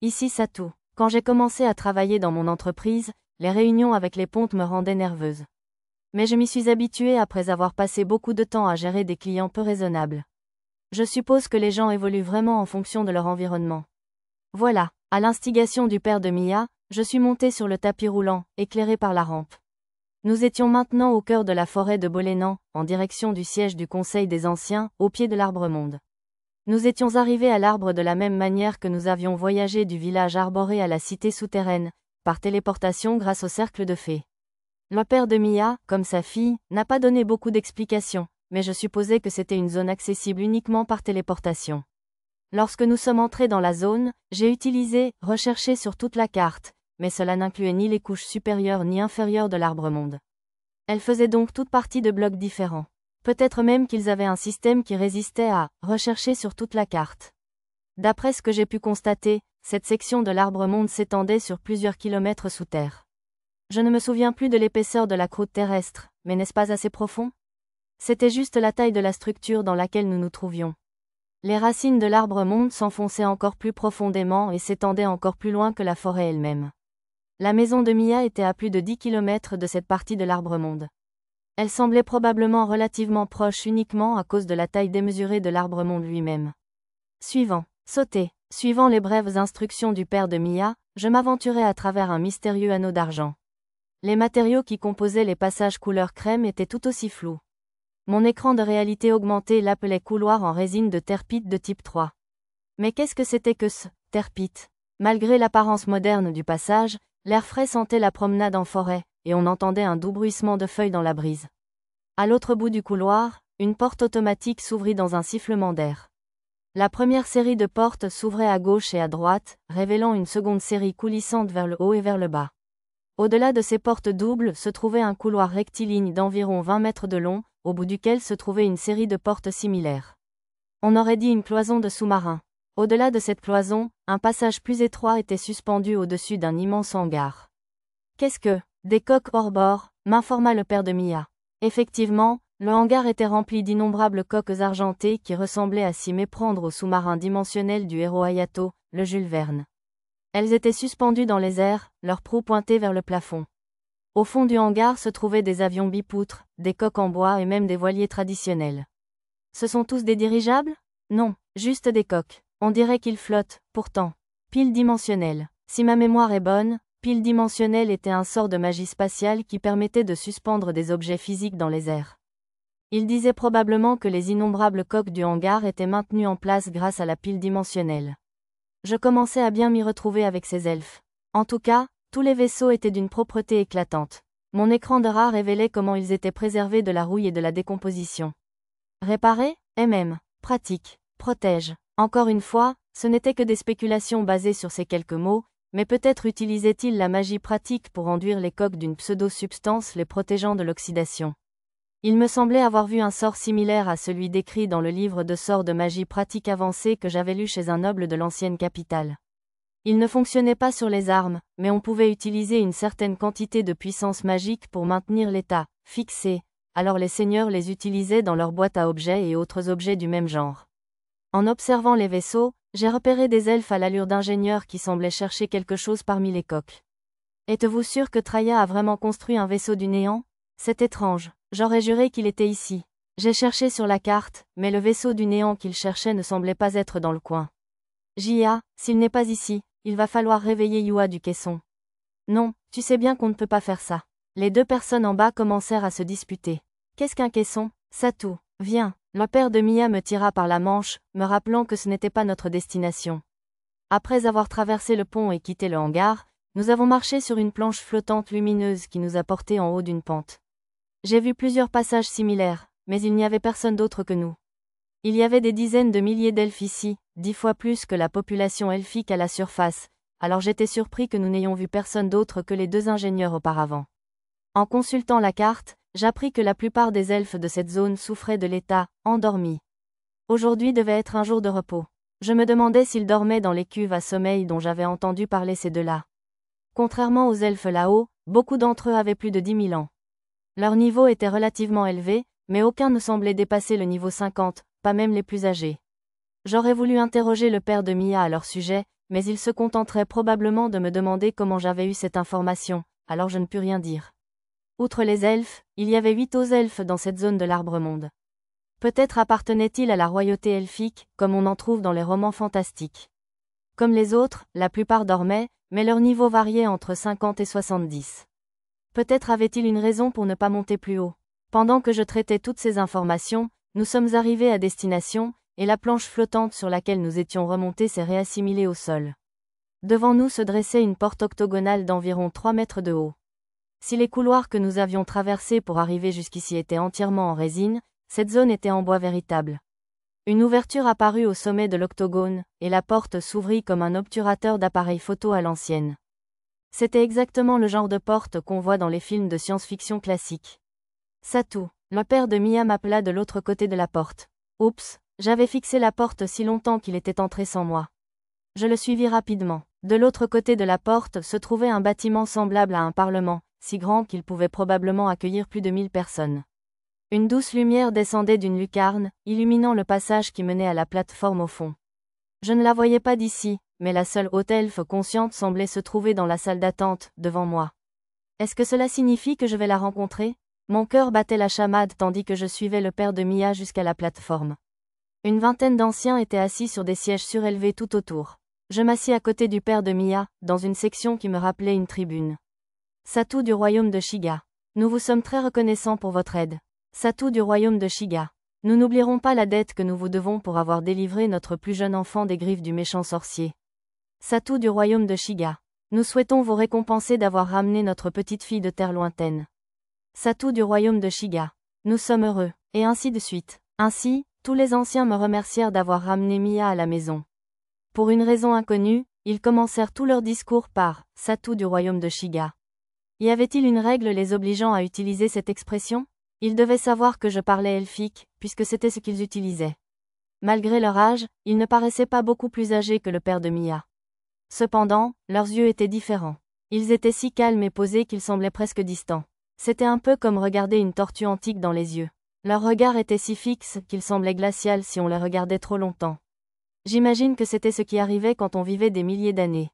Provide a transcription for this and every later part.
Ici Satu. Quand j'ai commencé à travailler dans mon entreprise, les réunions avec les pontes me rendaient nerveuse. Mais je m'y suis habituée après avoir passé beaucoup de temps à gérer des clients peu raisonnables. Je suppose que les gens évoluent vraiment en fonction de leur environnement. Voilà, à l'instigation du père de Mia, je suis montée sur le tapis roulant, éclairé par la rampe. Nous étions maintenant au cœur de la forêt de Bolénan, en direction du siège du Conseil des Anciens, au pied de l'Arbre-Monde. Nous étions arrivés à l'arbre de la même manière que nous avions voyagé du village arboré à la cité souterraine, par téléportation grâce au cercle de fées. Le père de Mia, comme sa fille, n'a pas donné beaucoup d'explications, mais je supposais que c'était une zone accessible uniquement par téléportation. Lorsque nous sommes entrés dans la zone, j'ai utilisé « Rechercher sur toute la carte », mais cela n'incluait ni les couches supérieures ni inférieures de l'Arbre-Monde. Elles faisaient donc toutes partie de blocs différents. Peut-être même qu'ils avaient un système qui résistait à « Rechercher sur toute la carte ». D'après ce que j'ai pu constater, cette section de l'Arbre-Monde s'étendait sur plusieurs kilomètres sous terre. Je ne me souviens plus de l'épaisseur de la croûte terrestre, mais n'est-ce pas assez profond? C'était juste la taille de la structure dans laquelle nous nous trouvions. Les racines de l'Arbre-Monde s'enfonçaient encore plus profondément et s'étendaient encore plus loin que la forêt elle-même. La maison de Mia était à plus de 10 kilomètres de cette partie de l'Arbre-Monde. Elle semblait probablement relativement proche uniquement à cause de la taille démesurée de l'Arbre-Monde lui-même. Suivant. Sauter. Suivant les brèves instructions du père de Mia, je m'aventurais à travers un mystérieux anneau d'argent. Les matériaux qui composaient les passages couleur crème étaient tout aussi flous. Mon écran de réalité augmentée l'appelait couloir en résine de terpite de type 3. Mais qu'est-ce que c'était que ce terpite? Malgré l'apparence moderne du passage, l'air frais sentait la promenade en forêt, et on entendait un doux bruissement de feuilles dans la brise. À l'autre bout du couloir, une porte automatique s'ouvrit dans un sifflement d'air. La première série de portes s'ouvrait à gauche et à droite, révélant une seconde série coulissante vers le haut et vers le bas. Au-delà de ces portes doubles se trouvait un couloir rectiligne d'environ 20 mètres de long, au bout duquel se trouvait une série de portes similaires. On aurait dit une cloison de sous-marin. Au-delà de cette cloison, un passage plus étroit était suspendu au-dessus d'un immense hangar. Qu'est-ce que des coques hors bord, m'informa le père de Mia. Effectivement, le hangar était rempli d'innombrables coques argentées qui ressemblaient à s'y méprendre au sous-marin dimensionnel du héros Hayato, le Jules Verne. Elles étaient suspendues dans les airs, leurs proues pointées vers le plafond. Au fond du hangar se trouvaient des avions bipoutres, des coques en bois et même des voiliers traditionnels. Ce sont tous des dirigeables? Non, juste des coques. On dirait qu'ils flottent, pourtant. Pile dimensionnelle. Si ma mémoire est bonne, pile dimensionnelle était un sort de magie spatiale qui permettait de suspendre des objets physiques dans les airs. Il disait probablement que les innombrables coques du hangar étaient maintenues en place grâce à la pile dimensionnelle. Je commençais à bien m'y retrouver avec ces elfes. En tout cas, tous les vaisseaux étaient d'une propreté éclatante. Mon écran de rat révélait comment ils étaient préservés de la rouille et de la décomposition. Réparer, pratique, protège. Encore une fois, ce n'étaient que des spéculations basées sur ces quelques mots, mais peut-être utilisaient-ils la magie pratique pour enduire les coques d'une pseudo-substance les protégeant de l'oxydation. Il me semblait avoir vu un sort similaire à celui décrit dans le livre de sorts de magie pratique avancée que j'avais lu chez un noble de l'ancienne capitale. Il ne fonctionnait pas sur les armes, mais on pouvait utiliser une certaine quantité de puissance magique pour maintenir l'état fixé, alors les seigneurs les utilisaient dans leurs boîtes à objets et autres objets du même genre. En observant les vaisseaux, j'ai repéré des elfes à l'allure d'ingénieurs qui semblaient chercher quelque chose parmi les coques. Êtes-vous sûr que Traya a vraiment construit un vaisseau du néant? C'est étrange, j'aurais juré qu'il était ici. J'ai cherché sur la carte, mais le vaisseau du néant qu'il cherchait ne semblait pas être dans le coin. Jia, s'il n'est pas ici, il va falloir réveiller Yua du caisson. Non, tu sais bien qu'on ne peut pas faire ça. Les deux personnes en bas commencèrent à se disputer. Qu'est-ce qu'un caisson? Satu, viens. Le père de Mia me tira par la manche, me rappelant que ce n'était pas notre destination. Après avoir traversé le pont et quitté le hangar, nous avons marché sur une planche flottante lumineuse qui nous a portés en haut d'une pente. J'ai vu plusieurs passages similaires, mais il n'y avait personne d'autre que nous. Il y avait des dizaines de milliers d'elfes ici, 10 fois plus que la population elfique à la surface, alors j'étais surpris que nous n'ayons vu personne d'autre que les deux ingénieurs auparavant. En consultant la carte, j'appris que la plupart des elfes de cette zone souffraient de l'état « endormi ». Aujourd'hui devait être un jour de repos. Je me demandais s'ils dormaient dans les cuves à sommeil dont j'avais entendu parler ces deux-là. Contrairement aux elfes là-haut, beaucoup d'entre eux avaient plus de 10 000 ans. Leur niveau était relativement élevé, mais aucun ne semblait dépasser le niveau 50, pas même les plus âgés. J'aurais voulu interroger le père de Mia à leur sujet, mais il se contenterait probablement de me demander comment j'avais eu cette information, alors je ne pus rien dire. Outre les elfes, il y avait 8 autres elfes dans cette zone de l'Arbre-Monde. Peut-être appartenaient-ils à la royauté elfique, comme on en trouve dans les romans fantastiques. Comme les autres, la plupart dormaient, mais leur niveau variait entre 50 et 70. Peut-être avait-il une raison pour ne pas monter plus haut. Pendant que je traitais toutes ces informations, nous sommes arrivés à destination, et la planche flottante sur laquelle nous étions remontés s'est réassimilée au sol. Devant nous se dressait une porte octogonale d'environ 3 mètres de haut. Si les couloirs que nous avions traversés pour arriver jusqu'ici étaient entièrement en résine, cette zone était en bois véritable. Une ouverture apparut au sommet de l'octogone, et la porte s'ouvrit comme un obturateur d'appareil photo à l'ancienne. C'était exactement le genre de porte qu'on voit dans les films de science-fiction classiques. Satou, le père de Mia, m'appela de l'autre côté de la porte. Oups, j'avais fixé la porte si longtemps qu'il était entré sans moi. Je le suivis rapidement. De l'autre côté de la porte se trouvait un bâtiment semblable à un parlement, si grand qu'il pouvait probablement accueillir plus de 1000 personnes. Une douce lumière descendait d'une lucarne, illuminant le passage qui menait à la plateforme au fond. Je ne la voyais pas d'ici, mais la seule haute elfe consciente semblait se trouver dans la salle d'attente, devant moi. Est-ce que cela signifie que je vais la rencontrer? Mon cœur battait la chamade tandis que je suivais le père de Mia jusqu'à la plateforme. Une vingtaine d'anciens étaient assis sur des sièges surélevés tout autour. Je m'assis à côté du père de Mia, dans une section qui me rappelait une tribune. Satou du royaume de Shiga. Nous vous sommes très reconnaissants pour votre aide. Satou du royaume de Shiga. Nous n'oublierons pas la dette que nous vous devons pour avoir délivré notre plus jeune enfant des griffes du méchant sorcier. Satou du royaume de Shiga. Nous souhaitons vous récompenser d'avoir ramené notre petite fille de terre lointaine. Satou du royaume de Shiga. Nous sommes heureux, et ainsi de suite. Ainsi, tous les anciens me remercièrent d'avoir ramené Mia à la maison. Pour une raison inconnue, ils commencèrent tout leur discours par « Satou du royaume de Shiga ». Y avait-il une règle les obligeant à utiliser cette expression? Ils devaient savoir que je parlais elfique, puisque c'était ce qu'ils utilisaient. Malgré leur âge, ils ne paraissaient pas beaucoup plus âgés que le père de Mia. Cependant, leurs yeux étaient différents. Ils étaient si calmes et posés qu'ils semblaient presque distants. C'était un peu comme regarder une tortue antique dans les yeux. Leur regard était si fixe qu'il semblait glacial si on les regardait trop longtemps. J'imagine que c'était ce qui arrivait quand on vivait des milliers d'années.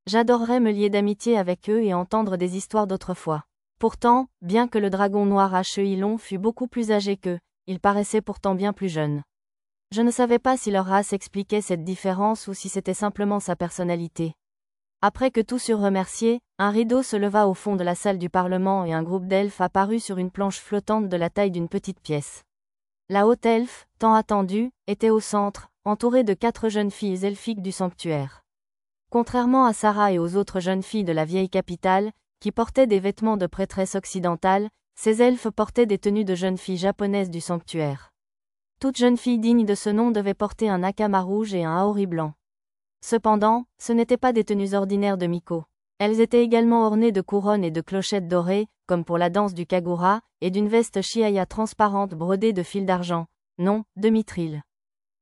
J'adorerais me lier d'amitié avec eux et entendre des histoires d'autrefois. Pourtant, bien que le dragon noir à cheveux longs fût beaucoup plus âgé qu'eux, il paraissait pourtant bien plus jeune. Je ne savais pas si leur race expliquait cette différence ou si c'était simplement sa personnalité. Après que tous eurent remercié, un rideau se leva au fond de la salle du Parlement et un groupe d'elfes apparut sur une planche flottante de la taille d'une petite pièce. La haute elfe, tant attendue, était au centre, entourée de 4 jeunes filles elfiques du sanctuaire. Contrairement à Sarah et aux autres jeunes filles de la vieille capitale, qui portaient des vêtements de prêtresses occidentales, ces elfes portaient des tenues de jeunes filles japonaises du sanctuaire. Toute jeune fille digne de ce nom devait porter un hakama rouge et un haori blanc. Cependant, ce n'étaient pas des tenues ordinaires de Miko. Elles étaient également ornées de couronnes et de clochettes dorées, comme pour la danse du kagura, et d'une veste shiaya transparente brodée de fils d'argent, non, de mithril.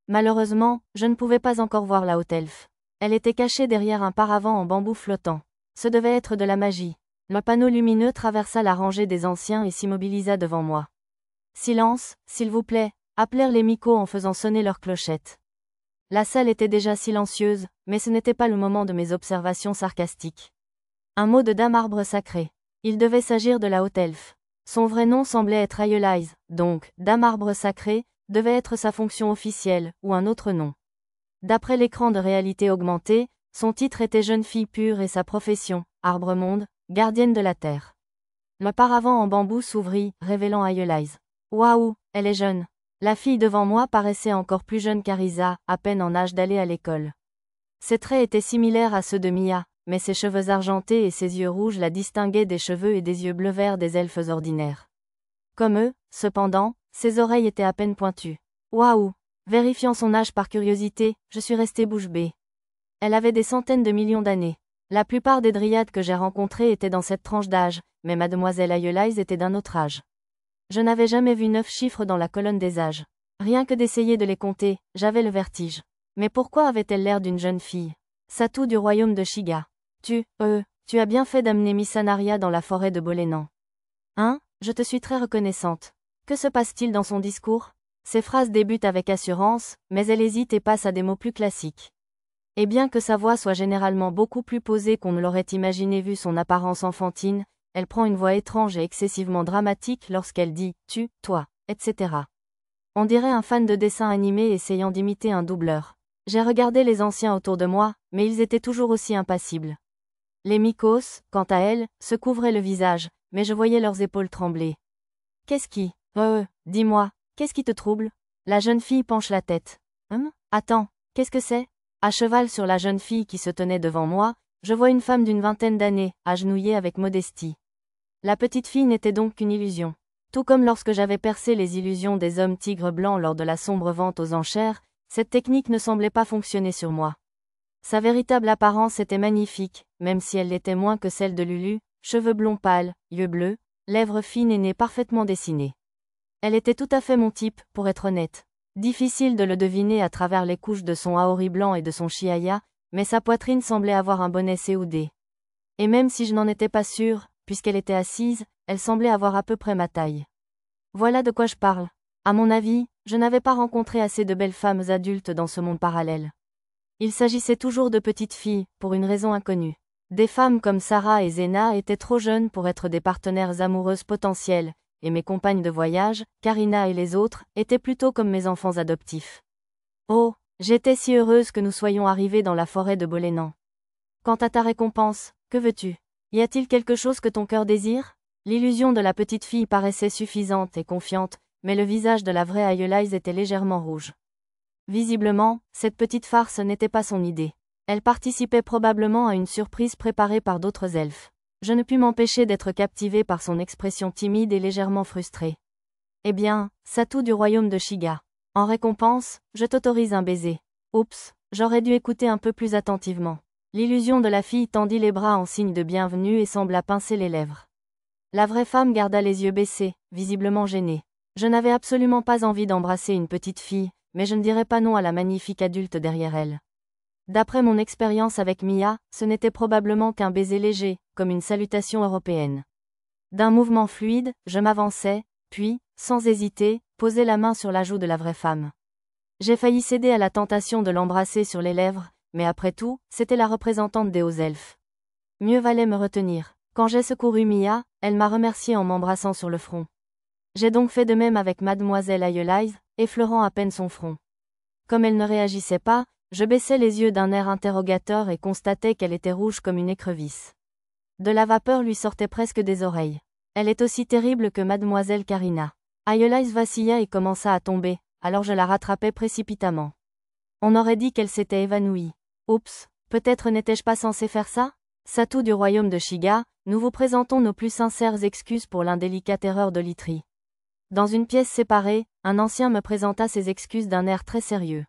Malheureusement, je ne pouvais pas encore voir la haute elfe. Elle était cachée derrière un paravent en bambou flottant. Ce devait être de la magie. Le panneau lumineux traversa la rangée des anciens et s'immobilisa devant moi. Silence, s'il vous plaît, appelèrent les Miko en faisant sonner leurs clochettes. La salle était déjà silencieuse, mais ce n'était pas le moment de mes observations sarcastiques. Un mot de dame arbre sacré. Il devait s'agir de la haute elfe. Son vrai nom semblait être Ayelise, donc, dame arbre sacré, devait être sa fonction officielle, ou un autre nom. D'après l'écran de réalité augmentée, son titre était jeune fille pure et sa profession, arbre-monde, gardienne de la terre. Le paravent en bambou s'ouvrit, révélant Ayelise. Waouh, elle est jeune. La fille devant moi paraissait encore plus jeune qu'Arisa, à peine en âge d'aller à l'école. Ses traits étaient similaires à ceux de Mia, mais ses cheveux argentés et ses yeux rouges la distinguaient des cheveux et des yeux bleu-vert des elfes ordinaires. Comme eux, cependant, ses oreilles étaient à peine pointues. Waouh! Vérifiant son âge par curiosité, je suis restée bouche bée. Elle avait des centaines de millions d'années. La plupart des dryades que j'ai rencontrées étaient dans cette tranche d'âge, mais mademoiselle Ayelise était d'un autre âge. Je n'avais jamais vu 9 chiffres dans la colonne des âges. Rien que d'essayer de les compter, j'avais le vertige. Mais pourquoi avait-elle l'air d'une jeune fille? Satou du royaume de Shiga. Tu as bien fait d'amener Missanaria dans la forêt de Bolénan. Hein? Je te suis très reconnaissante. Que se passe-t-il dans son discours? Ses phrases débutent avec assurance, mais elle hésite et passe à des mots plus classiques. Et bien que sa voix soit généralement beaucoup plus posée qu'on ne l'aurait imaginé vu son apparence enfantine, elle prend une voix étrange et excessivement dramatique lorsqu'elle dit « tu »,« toi », etc. On dirait un fan de dessin animé essayant d'imiter un doubleur. J'ai regardé les anciens autour de moi, mais ils étaient toujours aussi impassibles. Les Mykos, quant à elles, se couvraient le visage, mais je voyais leurs épaules trembler. Qu'est-ce qui… dis-moi, qu'est-ce qui te trouble? La jeune fille penche la tête. Attends, qu'est-ce que c'est? À cheval sur la jeune fille qui se tenait devant moi, je vois une femme d'une vingtaine d'années, agenouillée avec modestie. La petite fille n'était donc qu'une illusion. Tout comme lorsque j'avais percé les illusions des hommes tigres blancs lors de la sombre vente aux enchères, cette technique ne semblait pas fonctionner sur moi. Sa véritable apparence était magnifique, même si elle l'était moins que celle de Lulu, cheveux blonds pâles, yeux bleus, lèvres fines et nez parfaitement dessiné. Elle était tout à fait mon type, pour être honnête. Difficile de le deviner à travers les couches de son haori blanc et de son chiaya, mais sa poitrine semblait avoir un bonnet séoudé. Et même si je n'en étais pas sûre, puisqu'elle était assise, elle semblait avoir à peu près ma taille. Voilà de quoi je parle. À mon avis, je n'avais pas rencontré assez de belles femmes adultes dans ce monde parallèle. Il s'agissait toujours de petites filles, pour une raison inconnue. Des femmes comme Sarah et Zena étaient trop jeunes pour être des partenaires amoureuses potentielles, et mes compagnes de voyage, Karina et les autres, étaient plutôt comme mes enfants adoptifs. Oh, j'étais si heureuse que nous soyons arrivés dans la forêt de Bolénan. Quant à ta récompense, que veux-tu? Y a-t-il quelque chose que ton cœur désire? L'illusion de la petite fille paraissait suffisante et confiante, mais le visage de la vraie Aeolise était légèrement rouge. Visiblement, cette petite farce n'était pas son idée. Elle participait probablement à une surprise préparée par d'autres elfes. Je ne pus m'empêcher d'être captivée par son expression timide et légèrement frustrée. Eh bien, Satou du royaume de Shiga. En récompense, je t'autorise un baiser. Oups, j'aurais dû écouter un peu plus attentivement. L'illusion de la fille tendit les bras en signe de bienvenue et sembla pincer les lèvres. La vraie femme garda les yeux baissés, visiblement gênée. Je n'avais absolument pas envie d'embrasser une petite fille, mais je ne dirais pas non à la magnifique adulte derrière elle. D'après mon expérience avec Mia, ce n'était probablement qu'un baiser léger, comme une salutation européenne. D'un mouvement fluide, je m'avançai, puis, sans hésiter, posai la main sur la joue de la vraie femme. J'ai failli céder à la tentation de l'embrasser sur les lèvres, mais après tout, c'était la représentante des hauts elfes. Mieux valait me retenir. Quand j'ai secouru Mia, elle m'a remercié en m'embrassant sur le front. J'ai donc fait de même avec mademoiselle Aeolise, effleurant à peine son front. Comme elle ne réagissait pas, je baissai les yeux d'un air interrogateur et constatai qu'elle était rouge comme une écrevisse. De la vapeur lui sortait presque des oreilles. Elle est aussi terrible que mademoiselle Karina. Aeolise vacilla et commença à tomber, alors je la rattrapai précipitamment. On aurait dit qu'elle s'était évanouie. Oups, peut-être n'étais-je pas censé faire ça? Satou du royaume de Shiga, nous vous présentons nos plus sincères excuses pour l'indélicate erreur de Litri. Dans une pièce séparée, un ancien me présenta ses excuses d'un air très sérieux.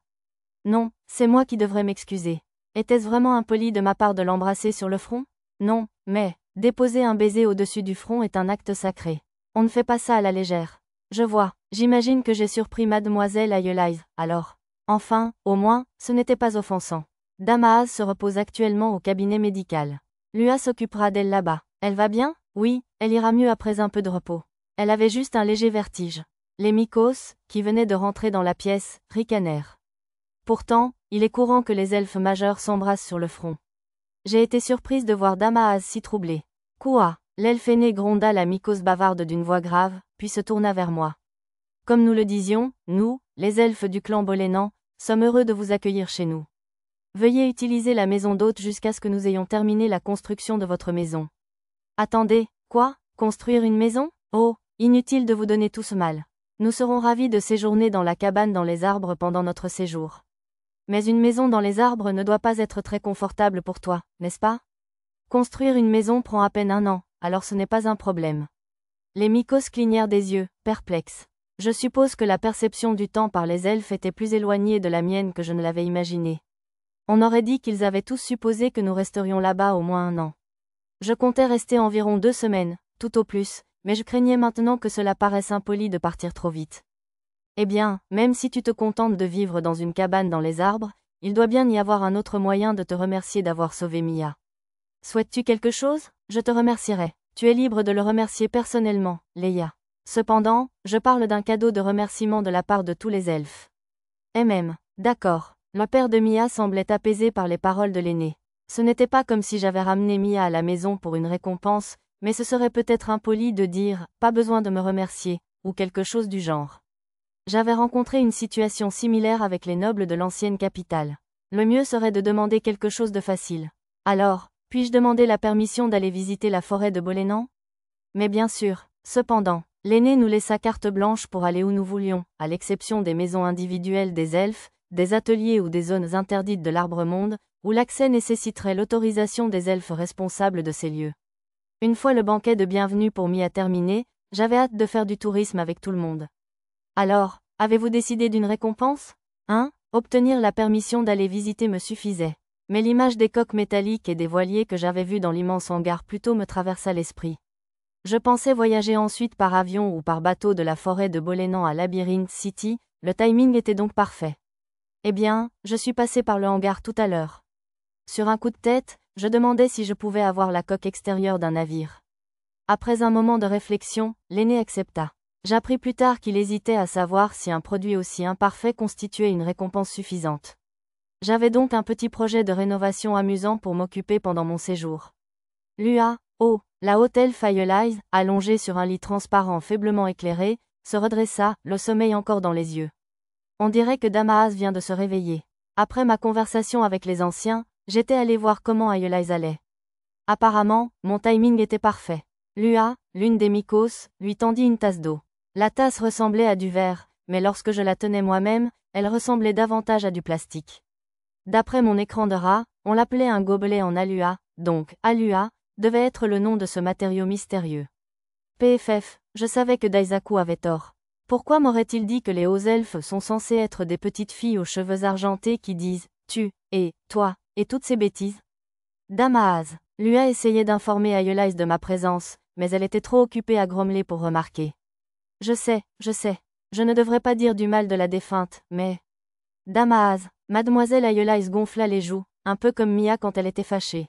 Non, c'est moi qui devrais m'excuser. Était-ce vraiment impoli de ma part de l'embrasser sur le front? Non, mais, déposer un baiser au-dessus du front est un acte sacré. On ne fait pas ça à la légère. Je vois, j'imagine que j'ai surpris mademoiselle Aeolise, alors. Enfin, au moins, ce n'était pas offensant. Dame Aaz se repose actuellement au cabinet médical. Lua s'occupera d'elle là-bas. Elle va bien? Oui, elle ira mieux après un peu de repos. Elle avait juste un léger vertige. Les Mykos, qui venaient de rentrer dans la pièce, ricanèrent. Pourtant, il est courant que les elfes majeurs s'embrassent sur le front. J'ai été surprise de voir Dame Aaz si troublée. Quoi? L'elfe aîné gronda la Mykos bavarde d'une voix grave, puis se tourna vers moi. Comme nous le disions, nous, les elfes du clan Bolénan, sommes heureux de vous accueillir chez nous. Veuillez utiliser la maison d'hôte jusqu'à ce que nous ayons terminé la construction de votre maison. Attendez, quoi? Construire une maison? Oh, inutile de vous donner tout ce mal. Nous serons ravis de séjourner dans la cabane dans les arbres pendant notre séjour. Mais une maison dans les arbres ne doit pas être très confortable pour toi, n'est-ce pas? Construire une maison prend à peine 1 an, alors ce n'est pas un problème. Les Mykos clignèrent des yeux, perplexes. Je suppose que la perception du temps par les elfes était plus éloignée de la mienne que je ne l'avais imaginé. On aurait dit qu'ils avaient tous supposé que nous resterions là-bas au moins 1 an. Je comptais rester environ 2 semaines, tout au plus, mais je craignais maintenant que cela paraisse impoli de partir trop vite. Eh bien, même si tu te contentes de vivre dans une cabane dans les arbres, il doit bien y avoir un autre moyen de te remercier d'avoir sauvé Mia. Souhaites-tu quelque chose? Je te remercierai. Tu es libre de le remercier personnellement, Leia. Cependant, je parle d'un cadeau de remerciement de la part de tous les elfes. D'accord. Le père de Mia semblait apaisé par les paroles de l'aîné. Ce n'était pas comme si j'avais ramené Mia à la maison pour une récompense, mais ce serait peut-être impoli de dire « pas besoin de me remercier » ou quelque chose du genre. J'avais rencontré une situation similaire avec les nobles de l'ancienne capitale. Le mieux serait de demander quelque chose de facile. Alors, puis-je demander la permission d'aller visiter la forêt de Bolénan? Mais bien sûr. Cependant, l'aîné nous laissa carte blanche pour aller où nous voulions, à l'exception des maisons individuelles des elfes, des ateliers ou des zones interdites de l'Arbre-Monde, où l'accès nécessiterait l'autorisation des elfes responsables de ces lieux. Une fois le banquet de bienvenue pour Mia terminé, j'avais hâte de faire du tourisme avec tout le monde. Alors, avez-vous décidé d'une récompense? Obtenir la permission d'aller visiter me suffisait. Mais l'image des coques métalliques et des voiliers que j'avais vus dans l'immense hangar plus tôt me traversa l'esprit. Je pensais voyager ensuite par avion ou par bateau de la forêt de Bolénan à Labyrinth City, le timing était donc parfait. Eh bien, je suis passé par le hangar tout à l'heure. Sur un coup de tête, je demandai si je pouvais avoir la coque extérieure d'un navire. Après un moment de réflexion, l'aîné accepta. J'appris plus tard qu'il hésitait à savoir si un produit aussi imparfait constituait une récompense suffisante. J'avais donc un petit projet de rénovation amusant pour m'occuper pendant mon séjour. La haute elfe Aeolise, allongée sur un lit transparent faiblement éclairé, se redressa, le sommeil encore dans les yeux. On dirait que Damaas vient de se réveiller. Après ma conversation avec les anciens, j'étais allé voir comment Aeolise allait. Apparemment, mon timing était parfait. L'une des Mykos, lui tendit une tasse d'eau. La tasse ressemblait à du verre, mais lorsque je la tenais moi-même, elle ressemblait davantage à du plastique. D'après mon écran de rat, on l'appelait un gobelet en Alua, donc Alua devait être le nom de ce matériau mystérieux. PFF, je savais que Daisaku avait tort. Pourquoi m'aurait-il dit que les hauts elfes sont censés être des petites filles aux cheveux argentés qui disent « tu » et « toi » et toutes ces bêtises? Damaas. Lua essayait d'informer Aeolise de ma présence, mais elle était trop occupée à grommeler pour remarquer. Je sais, je ne devrais pas dire du mal de la défunte, mais... Damaas. Mademoiselle Aeolise gonfla les joues, un peu comme Mia quand elle était fâchée.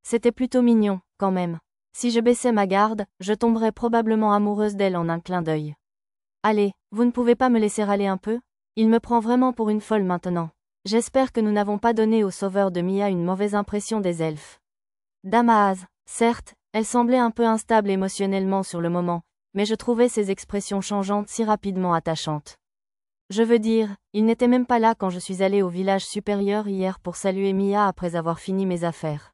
C'était plutôt mignon, quand même. Si je baissais ma garde, je tomberais probablement amoureuse d'elle en un clin d'œil. Allez, vous ne pouvez pas me laisser aller un peu? Il me prend vraiment pour une folle maintenant. J'espère que nous n'avons pas donné au sauveur de Mia une mauvaise impression des elfes. Damaas. Certes, elle semblait un peu instable émotionnellement sur le moment, mais je trouvais ses expressions changeantes si rapidement attachantes. Je veux dire, il n'était même pas là quand je suis allée au village supérieur hier pour saluer Mia après avoir fini mes affaires.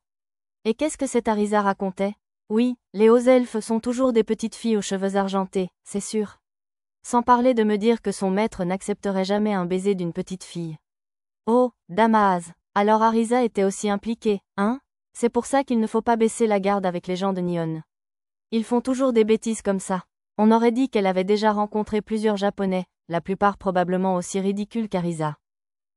Et qu'est-ce que cette Arisa racontait? Oui, les hauts elfes sont toujours des petites filles aux cheveux argentés, c'est sûr. Sans parler de me dire que son maître n'accepterait jamais un baiser d'une petite fille. Oh, Damaas. Alors Arisa était aussi impliquée, hein? C'est pour ça qu'il ne faut pas baisser la garde avec les gens de Nihon. Ils font toujours des bêtises comme ça. On aurait dit qu'elle avait déjà rencontré plusieurs Japonais, la plupart probablement aussi ridicules qu'Arisa.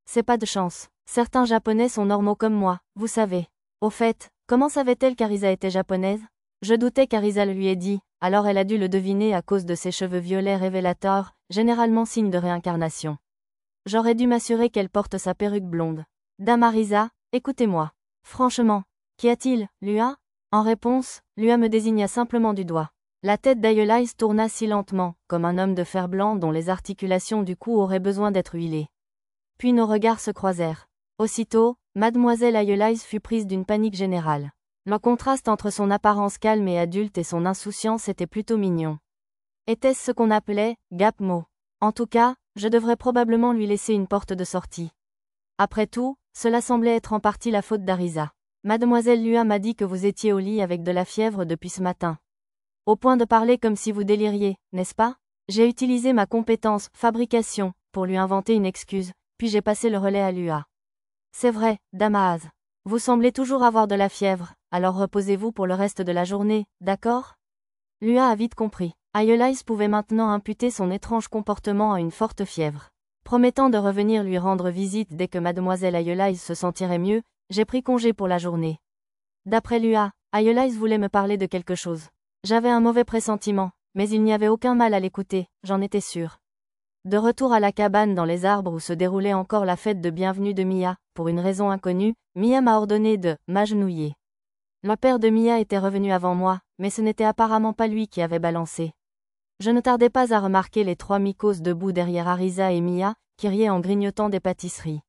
C'est pas de chance. Certains Japonais sont normaux comme moi, vous savez. Au fait, comment savait-elle qu'Arisa était japonaise? Je doutais qu'Arisa le lui ait dit, alors elle a dû le deviner à cause de ses cheveux violets révélateurs, généralement signe de réincarnation. J'aurais dû m'assurer qu'elle porte sa perruque blonde. Dame Arisa, écoutez-moi. Franchement, qu'y a-t-il, Lua? En réponse, Lua me désigna simplement du doigt. La tête d'Aeolise tourna si lentement, comme un homme de fer blanc dont les articulations du cou auraient besoin d'être huilées. Puis nos regards se croisèrent. Aussitôt, mademoiselle Aeolise fut prise d'une panique générale. Le contraste entre son apparence calme et adulte et son insouciance était plutôt mignon. Était-ce ce qu'on appelait « gap-mo » ? En tout cas, je devrais probablement lui laisser une porte de sortie. Après tout, cela semblait être en partie la faute d'Arisa. Mademoiselle Lua m'a dit que vous étiez au lit avec de la fièvre depuis ce matin. Au point de parler comme si vous déliriez, n'est-ce pas? J'ai utilisé ma compétence « fabrication » pour lui inventer une excuse, puis j'ai passé le relais à Lua. C'est vrai, Damaas. Vous semblez toujours avoir de la fièvre, alors reposez-vous pour le reste de la journée, d'accord? Lua a vite compris. Aeolise pouvait maintenant imputer son étrange comportement à une forte fièvre. Promettant de revenir lui rendre visite dès que mademoiselle Aeolise se sentirait mieux, j'ai pris congé pour la journée. D'après Lua, Aeolise voulait me parler de quelque chose. J'avais un mauvais pressentiment, mais il n'y avait aucun mal à l'écouter, j'en étais sûre. De retour à la cabane dans les arbres où se déroulait encore la fête de bienvenue de Mia, pour une raison inconnue, Mia m'a ordonné de m'agenouiller. Le père de Mia était revenu avant moi, mais ce n'était apparemment pas lui qui avait balancé. Je ne tardais pas à remarquer les trois Mykos debout derrière Arisa et Mia, qui riaient en grignotant des pâtisseries.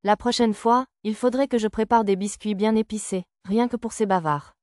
La prochaine fois, il faudrait que je prépare des biscuits bien épicés, rien que pour ces bavards.